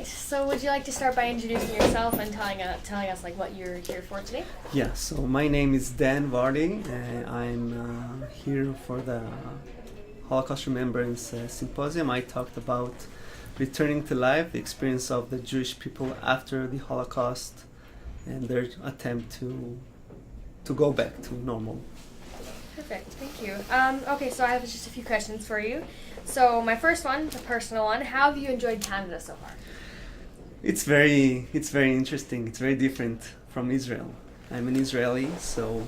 right. So would you like to start by introducing yourself and telling us like what you're here for today? Yeah, so my name is Dan Vardi. I'm here for the Holocaust Remembrance Symposium. I talked about returning to life, the experience of the Jewish people after the Holocaust and their attempt to go back to normal. Perfect, thank you. Okay, so I have just a few questions for you. So my first one, the personal one, how have you enjoyed Canada so far? It's very interesting. It's very different from Israel. I'm an Israeli, so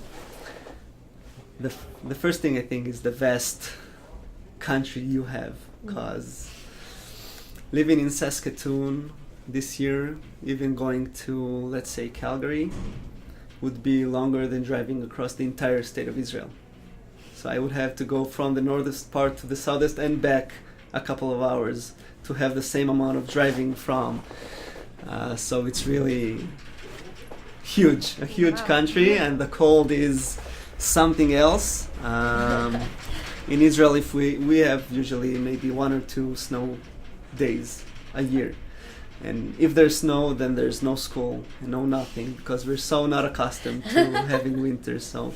the first thing I think is the vast country you have, because living in Saskatoon this year, even going to, let's say, Calgary, would be longer than driving across the entire state of Israel. So I would have to go from the northest part to the southest and back a couple of hours to have the same amount of driving from. So it's really huge, a huge country, and the cold is something else. In Israel, if we have usually maybe 1 or 2 snow days a year. And if there's snow, then there's no school, no nothing, because we're so not accustomed to having winter. So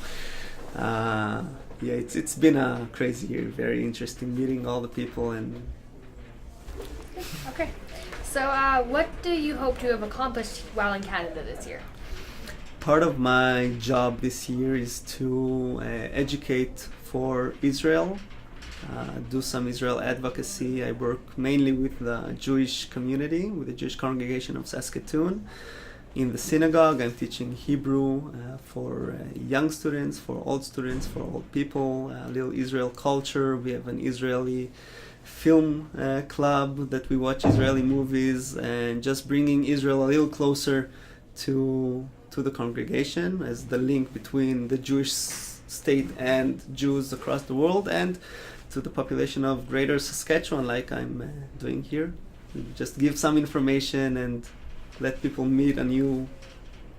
yeah, it's been a crazy year, very interesting meeting all the people. And Okay, so what do you hope to have accomplished while in Canada this year? part of my job this year is to educate for Israel, do some Israel advocacy. I work mainly with the Jewish community, with the Jewish congregation of Saskatoon. In the synagogue, I'm teaching Hebrew for young students, for old students, for old people, a little Israel culture. We have an Israeli film club that we watch Israeli movies, and just bringing Israel a little closer to the congregation as the link between the Jewish state and Jews across the world, and to the population of Greater Saskatchewan, like I'm doing here. Just give some information and let people meet a new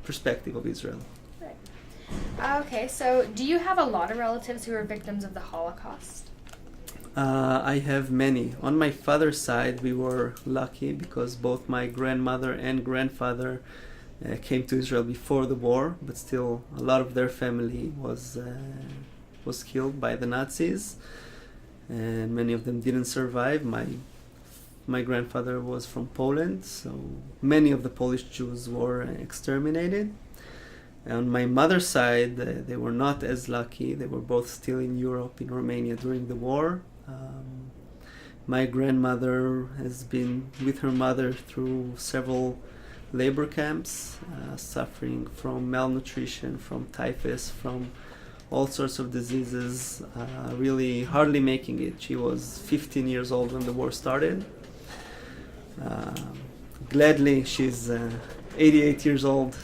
perspective of Israel. Right. Okay, so do you have a lot of relatives who are victims of the Holocaust? I have many. On my father's side, we were lucky because both my grandmother and grandfather came to Israel before the war, but still a lot of their family was killed by the Nazis, and many of them didn't survive. My grandfather was from Poland, so many of the Polish Jews were exterminated. On my mother's side, they were not as lucky. They were both still in Europe, in Romania during the war. My grandmother has been with her mother through several labor camps, suffering from malnutrition, from typhus, from all sorts of diseases, really hardly making it. She was 15 years old when the war started. Gladly, she's 88 years old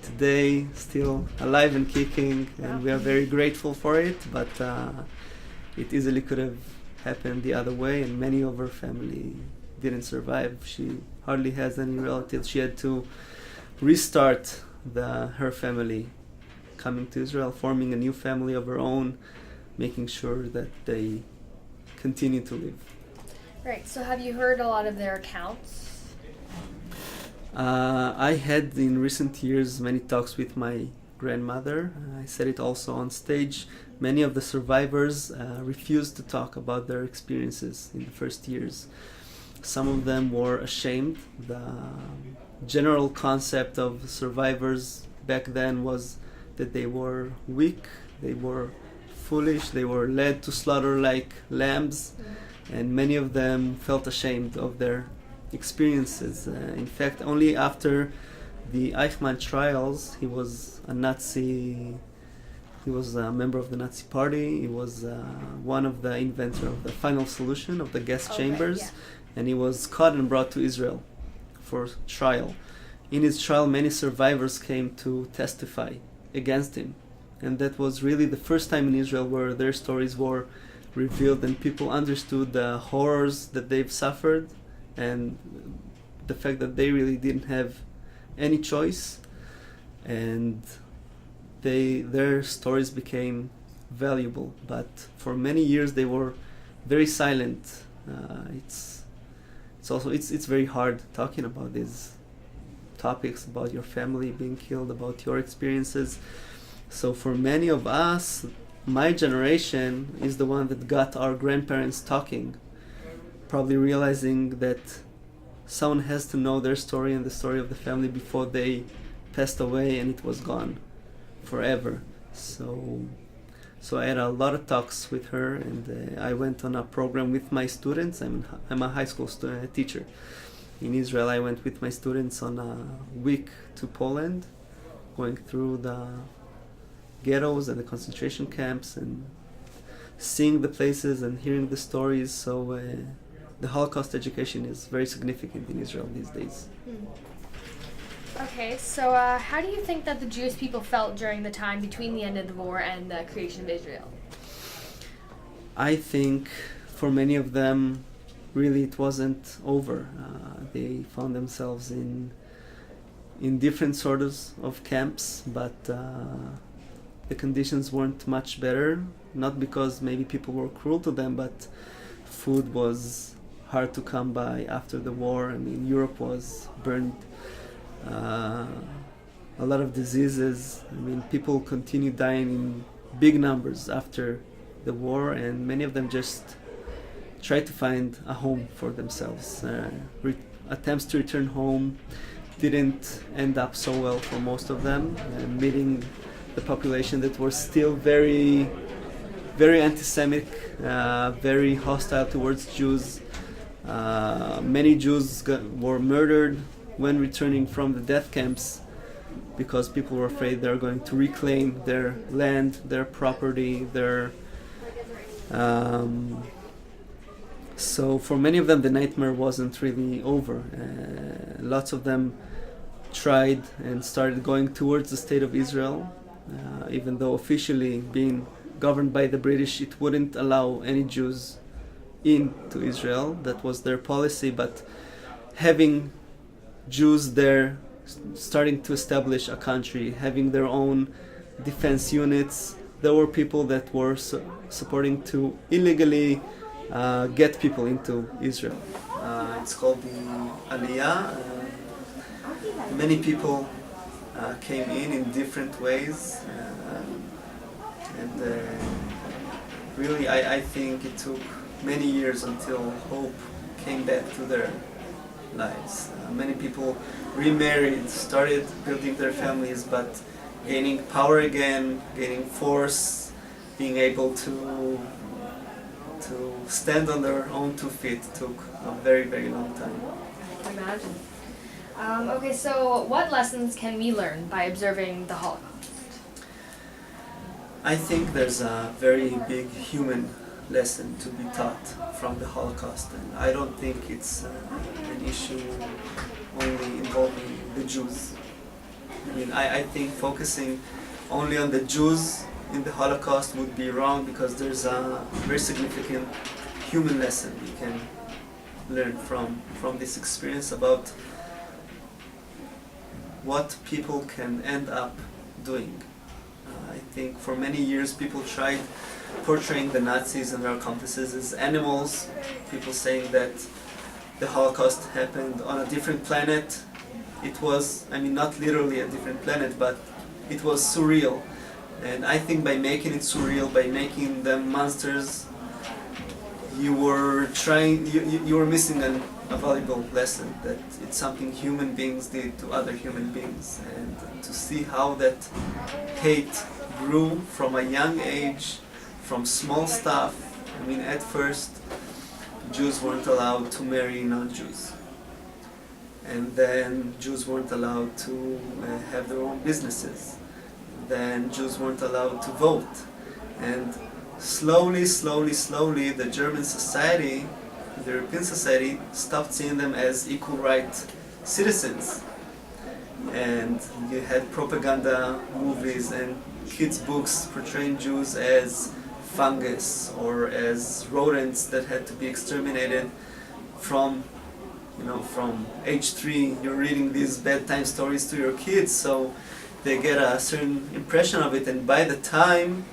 today, still alive and kicking, and we are very grateful for it, but it easily could have happened the other way, and many of her family didn't survive. She hardly has any relatives. She had to restart her family, coming to Israel, forming a new family of her own, making sure that they continue to live. Right, so have you heard a lot of their accounts? I had in recent years many talks with my grandmother. I said it also on stage. Many of the survivors refused to talk about their experiences in the first years. Some of them were ashamed. The general concept of survivors back then was that they were weak, they were foolish, they were led to slaughter like lambs, and many of them felt ashamed of their experiences. In fact, only after the Eichmann trials, he was a Nazi, he was a member of the Nazi party, he was one of the inventor of the final solution of the gas chambers, yeah. And he was caught and brought to Israel for trial. In his trial, many survivors came to testify against him, and that was really the first time in Israel where their stories were revealed and people understood the horrors that they've suffered and the fact that they really didn't have any choice, and their stories became valuable. But for many years they were very silent. It's it's very hard talking about these topics, about your family being killed, about your experiences. So for many of us, my generation is the one that got our grandparents talking, probably realizing that someone has to know their story and the story of the family before they passed away and it was gone forever. So I had a lot of talks with her, and I went on a program with my students. I'm a high school student, teacher in Israel. I went with my students on a week to Poland, going through the ghettos and the concentration camps and seeing the places and hearing the stories. So the Holocaust education is very significant in Israel these days. Okay, so how do you think that the Jewish people felt during the time between the end of the war and the creation of Israel? I think for many of them, really it wasn't over. They found themselves in different sorts of camps, but the conditions weren't much better. Not because maybe people were cruel to them, but food was hard to come by after the war. I mean, Europe was burned. A lot of diseases. I mean, people continued dying in big numbers after the war, and many of them just tried to find a home for themselves. Attempts to return home didn't end up so well for most of them, meeting the population that were still very, very anti-Semitic, very hostile towards Jews. Many Jews were murdered when returning from the death camps because people were afraid they're going to reclaim their land, their property, so for many of them the nightmare wasn't really over. Lots of them tried and started going towards the state of Israel, even though officially being governed by the British, it wouldn't allow any Jews into Israel. That was their policy, but having Jews there starting to establish a country, having their own defense units, there were people that were supporting to illegally get people into Israel. It's called the Aliyah. Many people came in different ways, and really I think it took many years until hope came back to their lives. Many people remarried, started building their families, but gaining power again, gaining force, being able to stand on their own 2 feet took a very, very long time. I can imagine. Okay, so what lessons can we learn by observing the Holocaust? I think there's a very big human lesson to be taught from the Holocaust, and I don't think it's an issue only involving the Jews. I mean, I think focusing only on the Jews in the Holocaust would be wrong, because there's a very significant human lesson we can learn from this experience about what people can end up doing. I think for many years people tried portraying the Nazis and their accomplices as animals, people saying that the Holocaust happened on a different planet. It was, I mean, not literally a different planet, but it was surreal. And I think by making it surreal, by making them monsters, you were missing a valuable lesson, that it's something human beings did to other human beings. And to see how that hate grew from a young age, from small stuff. I mean, at first, Jews weren't allowed to marry non-Jews. And then Jews weren't allowed to have their own businesses. Then Jews weren't allowed to vote. And slowly, the German society, the European society, stopped seeing them as equal right citizens. And you had propaganda movies and kids' books portraying Jews as fungus or as rodents that had to be exterminated. From age 3, you're reading these bedtime stories to your kids, so they get a certain impression of it, and by the time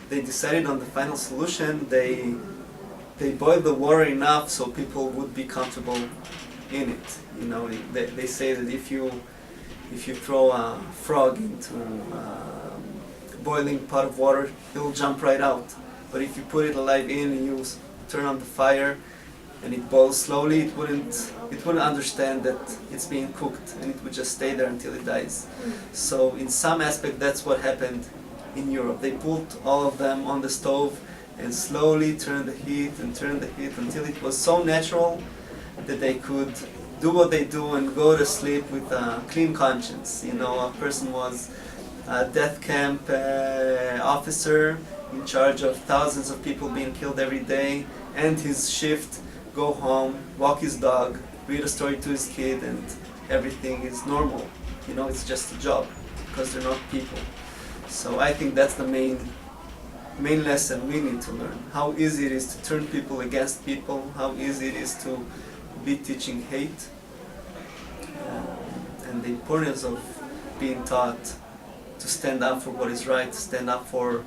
they decided on the final solution, they they boil the water enough so people would be comfortable in it. You know, they say that if you throw a frog into boiling pot of water, he'll jump right out. But if you put it alive in and you turn on the fire and it boils slowly, it wouldn't understand that it's being cooked, and it would just stay there until it dies. So in some aspect, that's what happened in Europe. They put all of them on the stove and slowly turned the heat until it was so natural that they could do what they do and go to sleep with a clean conscience. You know, a person was a death camp officer in charge of thousands of people being killed every day, and his shift, go home, walk his dog, read a story to his kid, and everything is normal. You know, it's just a job because they're not people. So I think that's the main lesson we need to learn. How easy it is to turn people against people, how easy it is to be teaching hate, and the importance of being taught to stand up for what is right, stand up for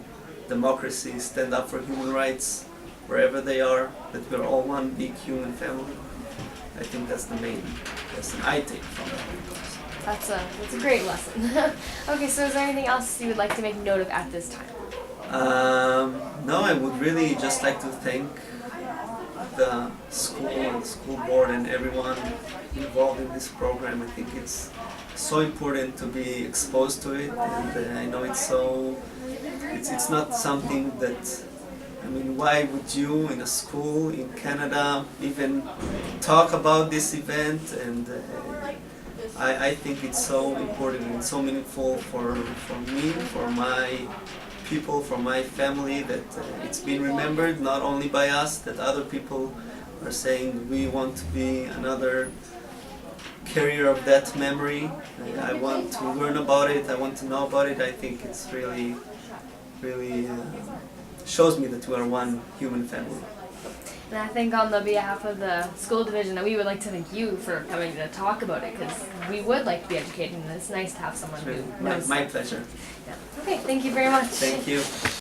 democracy, stand up for human rights wherever they are, that we're all one big human family. I think that's the main lesson I take from it. That's a great lesson. Okay, so is there anything else you would like to make note of at this time? No, I would really just like to thank the school and the school board and everyone involved in this program. I think it's so important to be exposed to it, and I know it's not something that, I mean, why would you in a school in Canada even talk about this event? And I think it's so important and so meaningful for me, for my people, for my family, that it's been remembered not only by us, that other people are saying we want to be another carrier of that memory. I want to learn about it, I want to know about it. I think it's really shows me that we are one human family. And I think on the behalf of the school division that we would like to thank you for coming to talk about it, because we would like to be educated, and it's nice to have someone who knows. My pleasure. Yeah. Okay, thank you very much. Thank you.